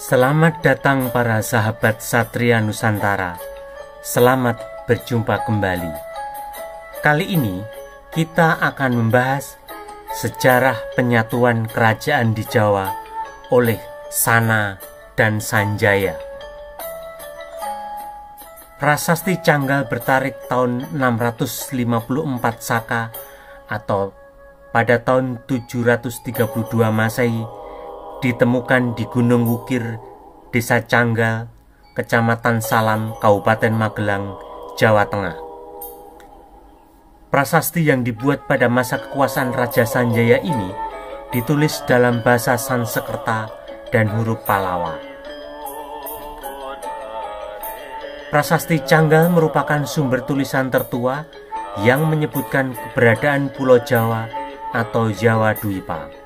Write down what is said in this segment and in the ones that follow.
Selamat datang para sahabat Satria Nusantara. Selamat berjumpa kembali. Kali ini kita akan membahas sejarah penyatuan kerajaan di Jawa oleh Sana dan Sanjaya. Prasasti Canggal bertarik tahun 654 Saka atau pada tahun 732 Masehi, ditemukan di Gunung Wukir, Desa Canggal, Kecamatan Salam, Kabupaten Magelang, Jawa Tengah. Prasasti yang dibuat pada masa kekuasaan Raja Sanjaya ini ditulis dalam bahasa Sanskerta dan huruf Pallawa. Prasasti Canggal merupakan sumber tulisan tertua yang menyebutkan keberadaan Pulau Jawa atau Jawa Dwipa.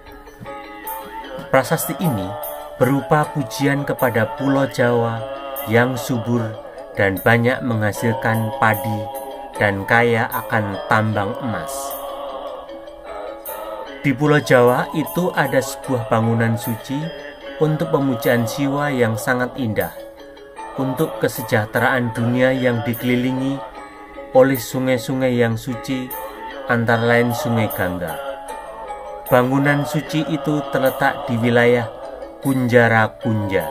Prasasti ini berupa pujian kepada Pulau Jawa yang subur dan banyak menghasilkan padi dan kaya akan tambang emas. Di Pulau Jawa itu ada sebuah bangunan suci untuk pemujaan Siwa yang sangat indah, untuk kesejahteraan dunia yang dikelilingi oleh sungai-sungai yang suci, antara lain Sungai Gangga. Bangunan suci itu terletak di wilayah Kunjara Kunja.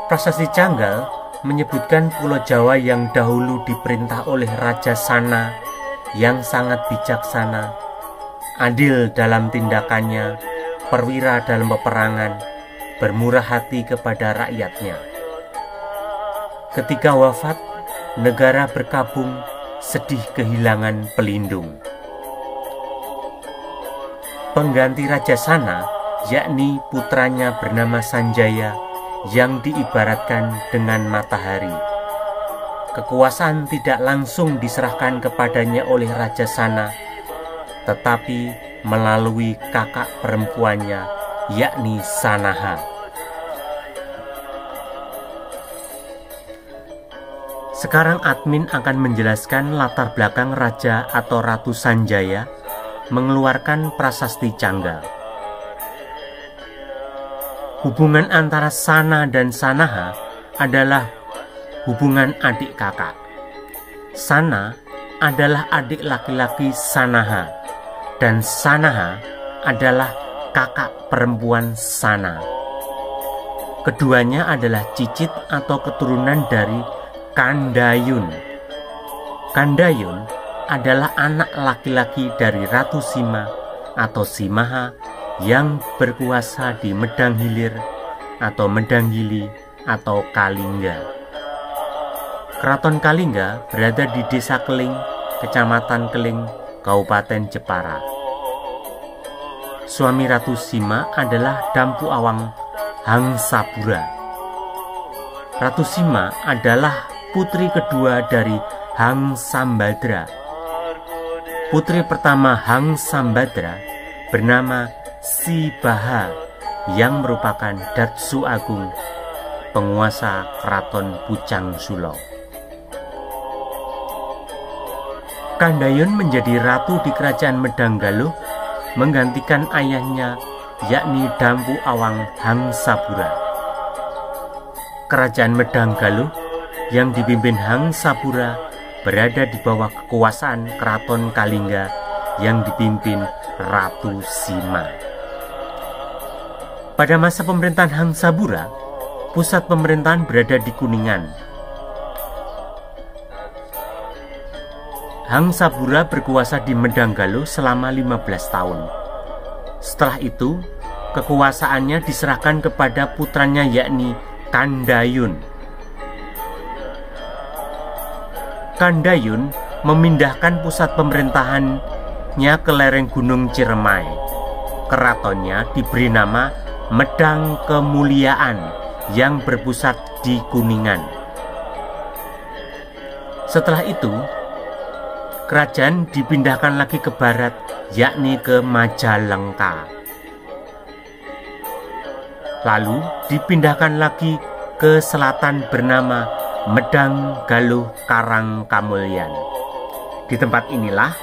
Prasasti Canggal menyebutkan Pulau Jawa yang dahulu diperintah oleh Raja Sana yang sangat bijaksana, adil dalam tindakannya, perwira dalam peperangan, bermurah hati kepada rakyatnya. Ketika wafat, negara berkabung, sedih kehilangan pelindung. Pengganti Raja Sana, yakni putranya bernama Sanjaya, yang diibaratkan dengan matahari. Kekuasaan tidak langsung diserahkan kepadanya oleh Raja Sana, tetapi melalui kakak perempuannya, yakni Sanaha. Sekarang admin akan menjelaskan latar belakang Raja atau Ratu Sanjaya mengeluarkan prasasti Canggal. Hubungan antara Sana dan Sanaha adalah hubungan adik kakak. Sana adalah adik laki-laki Sanaha dan Sanaha adalah kakak perempuan Sana. Keduanya adalah cicit atau keturunan dari Kandayun. Kandayun adalah anak laki-laki dari Ratu Sima atau Simaha yang berkuasa di Medang Hilir atau Medang Hili atau Kalingga. Keraton Kalingga berada di Desa Keling, Kecamatan Keling, Kabupaten Jepara. Suami Ratu Sima adalah Dampu Awang Hangsabura. Ratu Sima adalah putri kedua dari Hangsambadra. Putri pertama Hangsambadra bernama Sibaha yang merupakan Datsu Agung, penguasa Keraton Pucang Sulo. Kandayun menjadi ratu di kerajaan Medanggaluh menggantikan ayahnya, yakni Dampu Awang Hangsabura. Kerajaan Medanggaluh yang dipimpin Hangsabura berada di bawah kekuasaan Keraton Kalingga yang dipimpin Ratu Sima. Pada masa pemerintahan Hangsabura, pusat pemerintahan berada di Kuningan. Hangsabura berkuasa di Medanggaluh selama 15 tahun. Setelah itu, kekuasaannya diserahkan kepada putranya yakni Kandayun. Kandayun memindahkan pusat pemerintahannya ke lereng Gunung Ciremai. Keratonnya diberi nama Medang Kemuliaan yang berpusat di Kuningan. Setelah itu, kerajaan dipindahkan lagi ke barat, yakni ke Majalengka. Lalu dipindahkan lagi ke selatan bernama Medang Galuh Karang Kamulyan. Di tempat inilah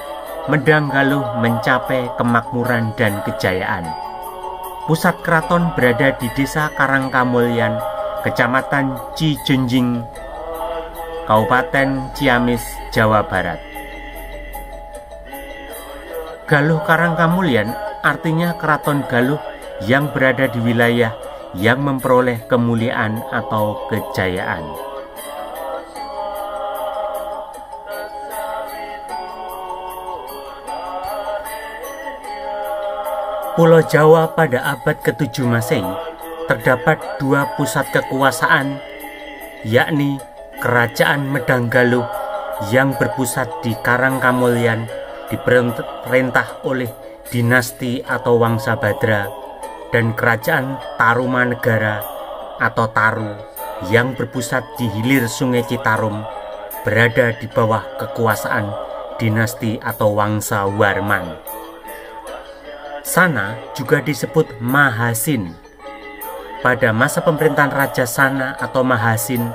Medang Galuh mencapai kemakmuran dan kejayaan. Pusat keraton berada di Desa Karangkamulyan, Kecamatan Cijenjing, Kabupaten Ciamis, Jawa Barat. Galuh Karangkamulyan artinya keraton Galuh yang berada di wilayah yang memperoleh kemuliaan atau kejayaan. Pulau Jawa pada abad ke-7 Masehi terdapat dua pusat kekuasaan, yakni Kerajaan Medang Galuh yang berpusat di Karangkamulyan diperintah oleh dinasti atau Wangsa Badra, dan Kerajaan Tarumanegara atau Taru yang berpusat di hilir Sungai Citarum berada di bawah kekuasaan dinasti atau Wangsa Warman. Sana juga disebut Mahasin. Pada masa pemerintahan Raja Sana atau Mahasin,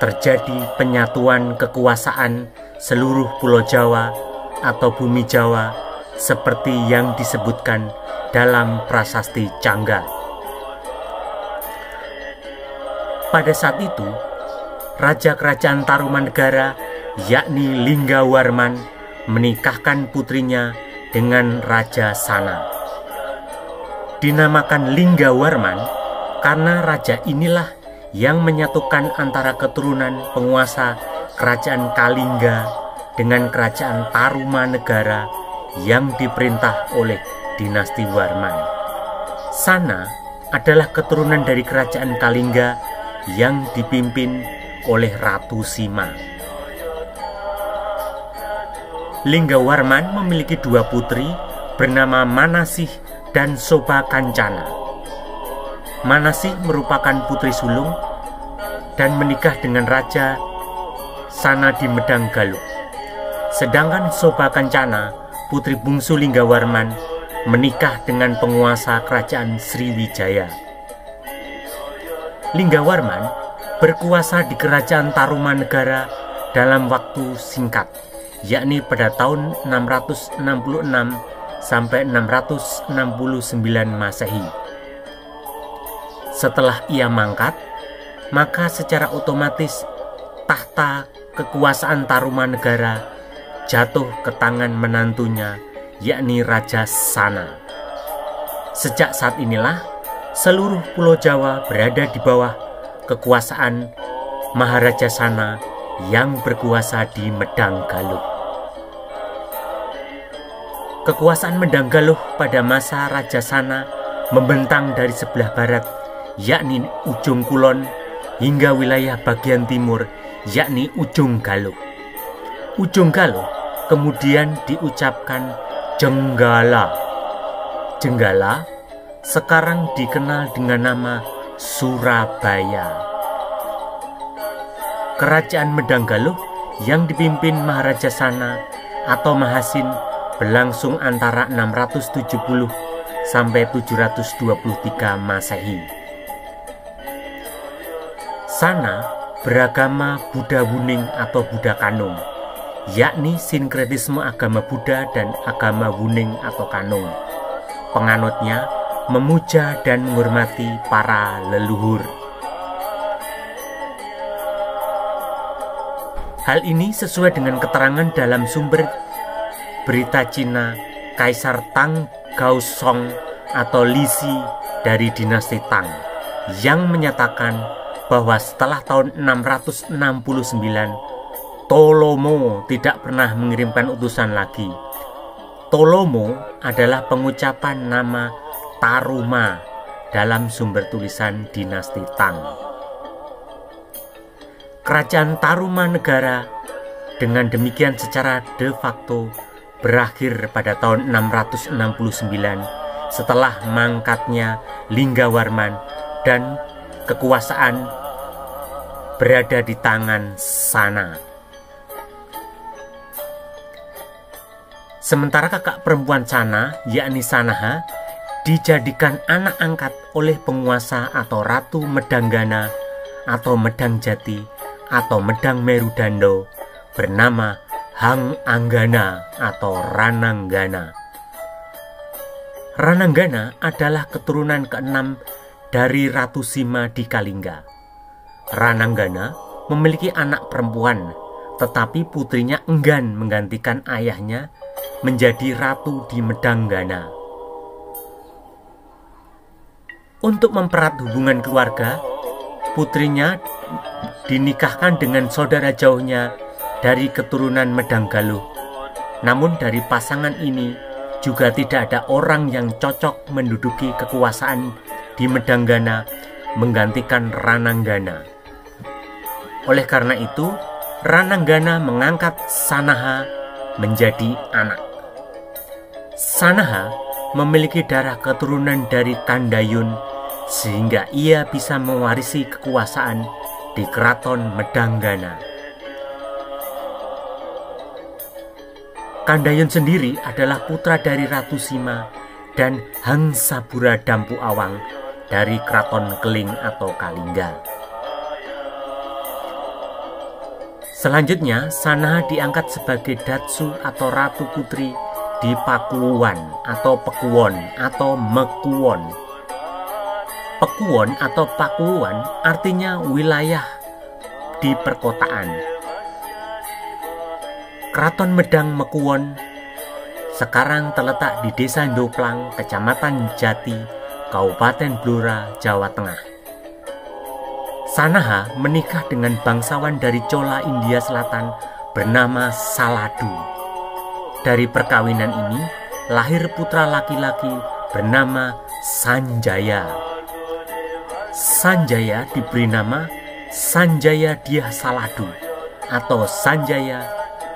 terjadi penyatuan kekuasaan seluruh Pulau Jawa atau Bumi Jawa seperti yang disebutkan dalam Prasasti Cangga. Pada saat itu, Raja Kerajaan Tarumanegara yakni Linggawarman menikahkan putrinya dengan Raja Sana. Dinamakan Linggawarman karena raja inilah yang menyatukan antara keturunan penguasa Kerajaan Kalingga dengan Kerajaan Tarumanegara yang diperintah oleh dinasti Warman. Sana adalah keturunan dari Kerajaan Kalingga yang dipimpin oleh Ratu Sima. Linggawarman memiliki dua putri bernama Manasih dan Soba Kancana. Manasih merupakan putri sulung dan menikah dengan Raja Sana di Medang Galuh. Sedangkan Soba Kancana, putri bungsu Linggawarman, menikah dengan penguasa Kerajaan Sriwijaya. Linggawarman berkuasa di Kerajaan Tarumanegara dalam waktu singkat, yakni pada tahun 666 sampai 669 Masehi. Setelah ia mangkat, maka secara otomatis tahta kekuasaan Tarumanegara jatuh ke tangan menantunya, yakni Raja Sana. Sejak saat inilah seluruh Pulau Jawa berada di bawah kekuasaan Maharaja Sana yang berkuasa di Medang Galuh. Kekuasaan Medang Galuh pada masa Raja Sana membentang dari sebelah barat, yakni ujung kulon, hingga wilayah bagian timur, yakni ujung Galuh. Ujung Galuh kemudian diucapkan Jenggala. Jenggala sekarang dikenal dengan nama Surabaya. Kerajaan Medang Galuh yang dipimpin Maharaja Sana atau Mahasin berlangsung antara 670 sampai 723 Masehi. Sana beragama Buddha Wuning atau Buddha Kanung, yakni sinkretisme agama Buddha dan agama Wuning atau Kanung. Penganutnya memuja dan menghormati para leluhur. Hal ini sesuai dengan keterangan dalam sumber berita Cina Kaisar Tang Gaosong atau Lisi dari dinasti Tang yang menyatakan bahwa setelah tahun 669 Tolomo tidak pernah mengirimkan utusan lagi. Tolomo adalah pengucapan nama Taruma dalam sumber tulisan dinasti Tang. Kerajaan Tarumanegara dengan demikian secara de facto berakhir pada tahun 669 setelah mangkatnya Linggawarman dan kekuasaan berada di tangan Sana. Sementara kakak perempuan Sana, yakni Sanaha, dijadikan anak angkat oleh penguasa atau Ratu Medanggana atau Medang Jati atau Medang Merudando bernama Hang Anggana atau Rananggana. Rananggana adalah keturunan keenam dari Ratu Sima di Kalingga. Rananggana memiliki anak perempuan, tetapi putrinya enggan menggantikan ayahnya menjadi ratu di Medanggana. Untuk mempererat hubungan keluarga, putrinya dinikahkan dengan saudara jauhnya dari keturunan Medanggaluh. Namun dari pasangan ini juga tidak ada orang yang cocok menduduki kekuasaan di Medanggana menggantikan Rananggana. Oleh karena itu, Rananggana mengangkat Sanaha menjadi anak. Sanaha memiliki darah keturunan dari Kandayun sehingga ia bisa mewarisi kekuasaan di keraton Medanggana. Kandayun sendiri adalah putra dari Ratu Sima dan Hangsabura Dampu Awang dari keraton Keling atau Kalingga. Selanjutnya, Sanaha diangkat sebagai Datsu atau Ratu Putri di Pakuwon atau Pekuwon atau Mekuwon. Pekuwon atau Pakuwon artinya wilayah di perkotaan. Keraton Medang Mekuwon sekarang terletak di Desa Ndoplang, Kecamatan Jati, Kabupaten Blora, Jawa Tengah. Sanaha menikah dengan bangsawan dari Chola India Selatan bernama Saladu. Dari perkawinan ini lahir putra laki-laki bernama Sanjaya. Sanjaya diberi nama Sanjaya Dyah Saladu atau Sanjaya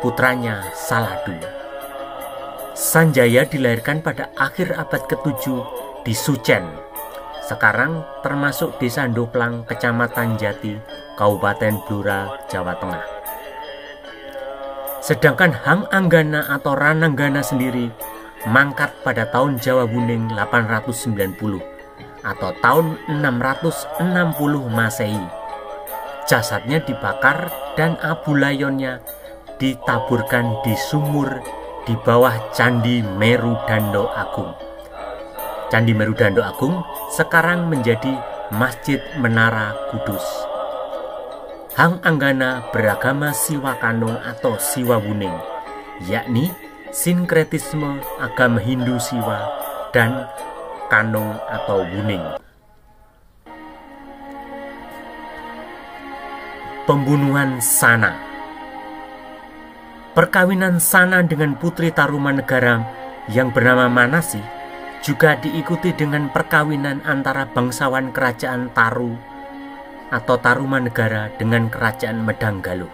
putranya Saladu. Sanjaya dilahirkan pada akhir abad ke-7 di Sucen, sekarang termasuk Desa Ndoplang, Kecamatan Jati, Kabupaten Blora, Jawa Tengah. Sedangkan Hang Anggana atau Rananggana sendiri mangkat pada tahun Jawa Wuning 890 atau tahun 660 Masehi. Jasadnya dibakar dan abu layonnya ditaburkan di sumur di bawah Candi Merudando Agung. Candi Merudando Agung sekarang menjadi Masjid Menara Kudus. Hang Anggana beragama Siwa Kanong atau Siwa Wuning, yakni sinkretisme agama Hindu Siwa dan Kanong atau Wuning. Pembunuhan Sana. Perkawinan Sana dengan putri Tarumanegara yang bernama Manasi juga diikuti dengan perkawinan antara bangsawan kerajaan Taru atau Tarumanegara dengan kerajaan Medanggaluh.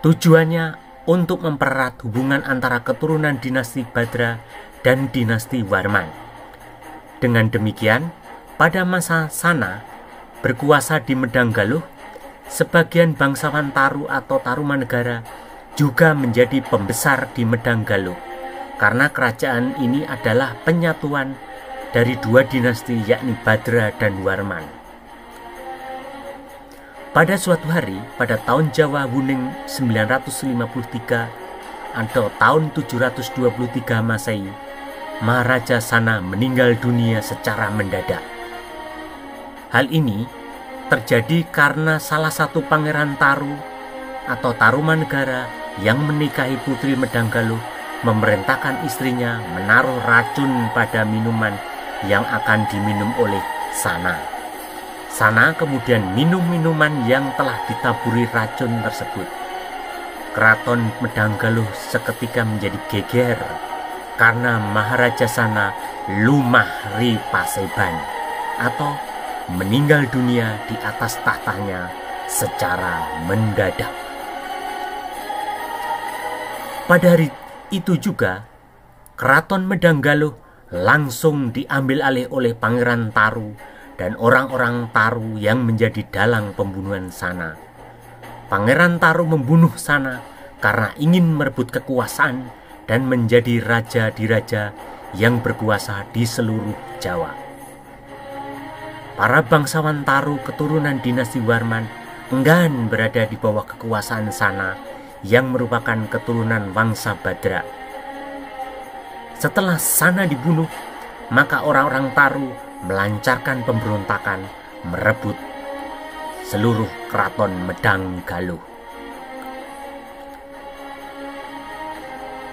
Tujuannya untuk mempererat hubungan antara keturunan dinasti Badra dan dinasti Warman. Dengan demikian, pada masa Sana berkuasa di Medanggaluh, sebagian bangsawan Taru atau Tarumanegara juga menjadi pembesar di Medanggaluh karena kerajaan ini adalah penyatuan dari dua dinasti yakni Badra dan Warman. Pada suatu hari, pada tahun Jawa Wuning 953 atau tahun 723 Masehi, Maharaja Sana meninggal dunia secara mendadak. Hal ini terjadi karena salah satu pangeran Taru atau Tarumanegara yang menikahi putri Medanggaluh memerintahkan istrinya menaruh racun pada minuman yang akan diminum oleh Sana. Sana kemudian minum minuman yang telah ditaburi racun tersebut. Keraton Medanggaluh seketika menjadi geger karena Maharaja Sana lumah ri paseban atau meninggal dunia di atas tahtanya secara mendadak. Pada hari itu juga, Keraton Medanggaluh langsung diambil alih oleh Pangeran Taru dan orang-orang Taru yang menjadi dalang pembunuhan Sana. Pangeran Taru membunuh Sana karena ingin merebut kekuasaan dan menjadi raja di raja yang berkuasa di seluruh Jawa. Para bangsawan Taru keturunan dinasti Warman enggan berada di bawah kekuasaan Sana yang merupakan keturunan Wangsa Badra. Setelah Sana dibunuh, maka orang-orang Taru melancarkan pemberontakan merebut seluruh keraton Medang Galuh.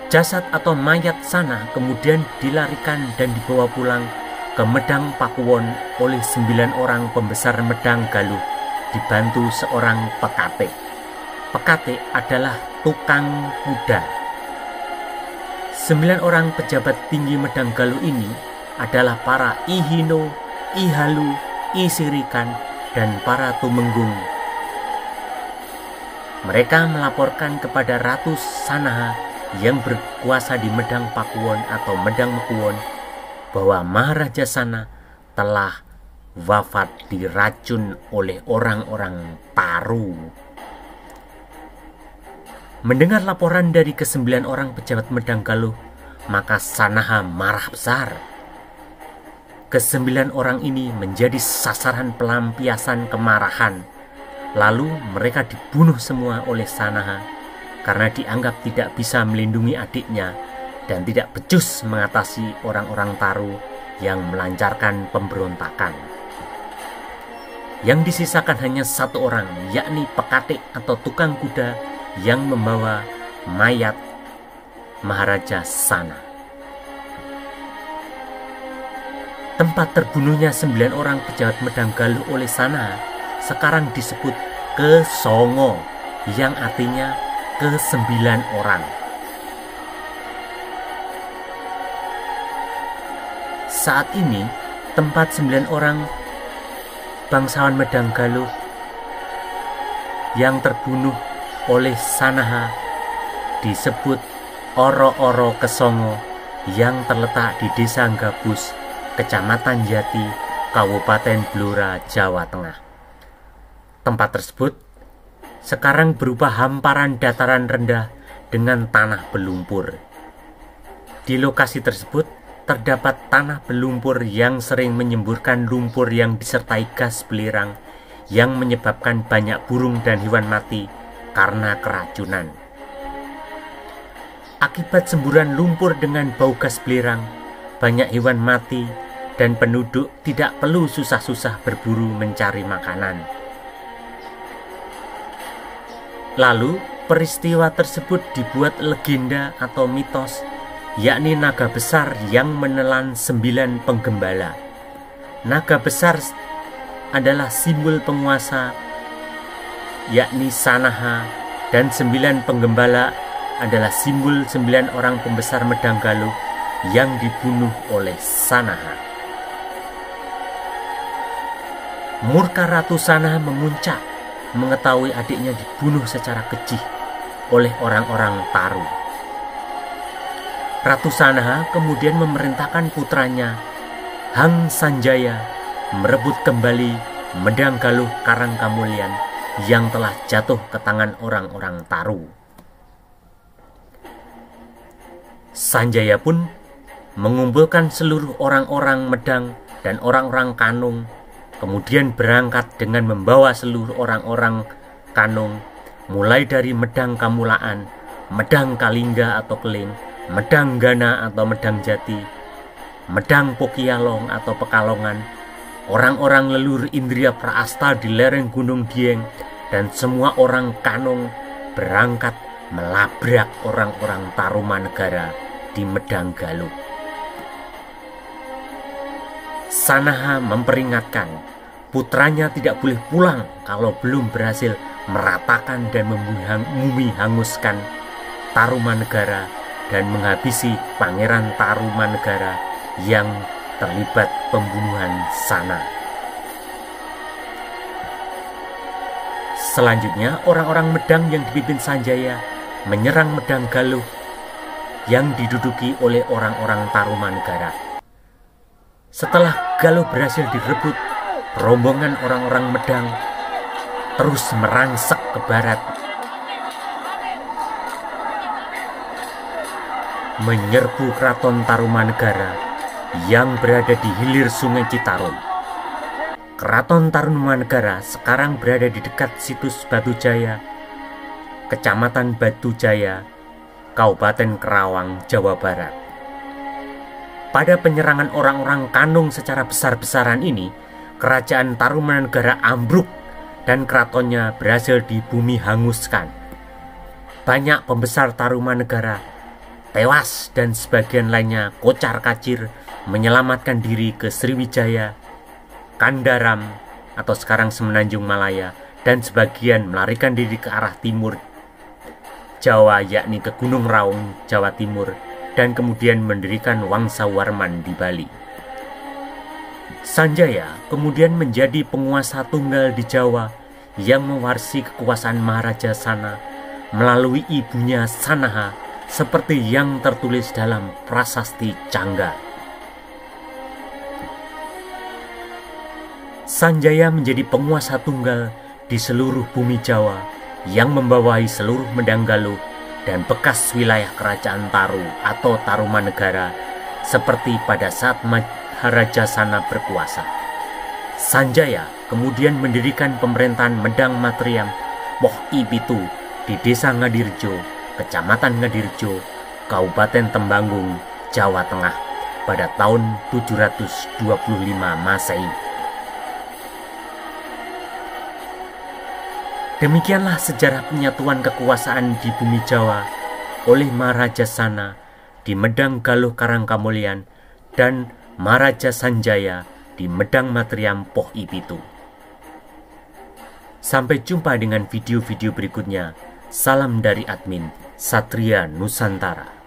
Jasad atau mayat Sanah kemudian dilarikan dan dibawa pulang ke Medang Pakuwon oleh 9 orang pembesar Medang Galuh dibantu seorang pekate. Pekate adalah tukang kuda. 9 orang pejabat tinggi Medang Galuh ini adalah para Ihino, Ihalu, Isirikan, dan para tumenggung. Mereka melaporkan kepada Ratu Sanaha yang berkuasa di Medang Pakuwon atau Medang Mekuwon bahwa Maharaja Sanah telah wafat diracun oleh orang-orang Taru. Mendengar laporan dari ke-9 orang pejabat Medang Galuh, maka Sanaha marah besar. Ke-9 orang ini menjadi sasaran pelampiasan kemarahan. Lalu mereka dibunuh semua oleh Sanaha karena dianggap tidak bisa melindungi adiknya dan tidak becus mengatasi orang-orang Taru yang melancarkan pemberontakan. Yang disisakan hanya 1 orang, yakni pekate atau tukang kuda yang membawa mayat Maharaja Sanah. Tempat terbunuhnya 9 orang pejabat Medang Galuh oleh Sanah sekarang disebut Kesongo, yang artinya ke-9 orang. Saat ini tempat 9 orang bangsawan Medang Galuh yang terbunuh oleh Sanaha disebut Oro-Oro Kesongo yang terletak di Desa Gabus, Kecamatan Jati, Kabupaten Blora, Jawa Tengah. Tempat tersebut sekarang berupa hamparan dataran rendah dengan tanah berlumpur. Di lokasi tersebut terdapat tanah berlumpur yang sering menyemburkan lumpur yang disertai gas belerang yang menyebabkan banyak burung dan hewan mati karena keracunan. Akibat semburan lumpur dengan bau gas belerang, banyak hewan mati dan penduduk tidak perlu susah-susah berburu mencari makanan. Lalu peristiwa tersebut dibuat legenda atau mitos, yakni naga besar yang menelan 9 penggembala. Naga besar adalah simbol penguasa, yakni Sanaha, dan 9 penggembala adalah simbol 9 orang pembesar Medang Galuh yang dibunuh oleh Sanaha. Murka Ratu Sanaha memuncak mengetahui adiknya dibunuh secara keji oleh orang-orang Taru. Ratu Sanaha kemudian memerintahkan putranya Hang Sanjaya merebut kembali Medang Galuh Karangkamulyan yang telah jatuh ke tangan orang-orang Taru. Sanjaya pun mengumpulkan seluruh orang-orang Medang dan orang-orang Kanung, kemudian berangkat dengan membawa seluruh orang-orang Kanung, mulai dari Medang Kamulaan, Medang Kalingga atau Keling, Medang Gana atau Medang Jati, Medang Pokialong atau Pekalongan, orang-orang leluhur Indria Praasta di lereng Gunung Dieng, dan semua orang Kanung berangkat melabrak orang-orang Tarumanegara di Medang Galuh. Sanaha memperingatkan putranya tidak boleh pulang kalau belum berhasil meratakan dan membumi hanguskan Tarumanegara dan menghabisi Pangeran Tarumanegara yang terlibat pembunuhan Sanah. Selanjutnya orang-orang Medang yang dipimpin Sanjaya menyerang Medang Galuh yang diduduki oleh orang-orang Tarumanegara. Setelah Galuh berhasil direbut, rombongan orang-orang Medang terus merangsek ke barat, menyerbu keraton Tarumanegara yang berada di hilir Sungai Citarum. Keraton Tarumanegara sekarang berada di dekat situs Batujaya, Kecamatan Batujaya, Kabupaten Kerawang, Jawa Barat. Pada penyerangan orang-orang Kanung secara besar-besaran ini, kerajaan Tarumanegara ambruk dan keratonnya berhasil dibumi hanguskan. Banyak pembesar Tarumanegara tewas dan sebagian lainnya kocar-kacir menyelamatkan diri ke Sriwijaya, Kandaram atau sekarang Semenanjung Malaya, dan sebagian melarikan diri ke arah timur Jawa, yakni ke Gunung Raung, Jawa Timur, dan kemudian mendirikan Wangsa Warman di Bali. Sanjaya kemudian menjadi penguasa tunggal di Jawa yang mewarisi kekuasaan Maharaja Sana melalui ibunya Sanaha, seperti yang tertulis dalam Prasasti Cangga. Sanjaya menjadi penguasa tunggal di seluruh bumi Jawa yang membawahi seluruh Medang Galuh dan bekas wilayah kerajaan Taru atau Tarumanegara seperti pada saat Maharaja Sana berkuasa. Sanjaya kemudian mendirikan pemerintahan Medang Matriam Poh I Pitu di Desa Ngadirjo, Kecamatan Ngadirjo, Kabupaten Temanggung, Jawa Tengah pada tahun 725 Masehi. Demikianlah sejarah penyatuan kekuasaan di bumi Jawa oleh Maharaja Sana di Medang Galuh Karangkamulyan dan Maharaja Sanjaya di Medang Matriam Poh I Pitu. Sampai jumpa dengan video-video berikutnya. Salam dari admin Satria Nusantara.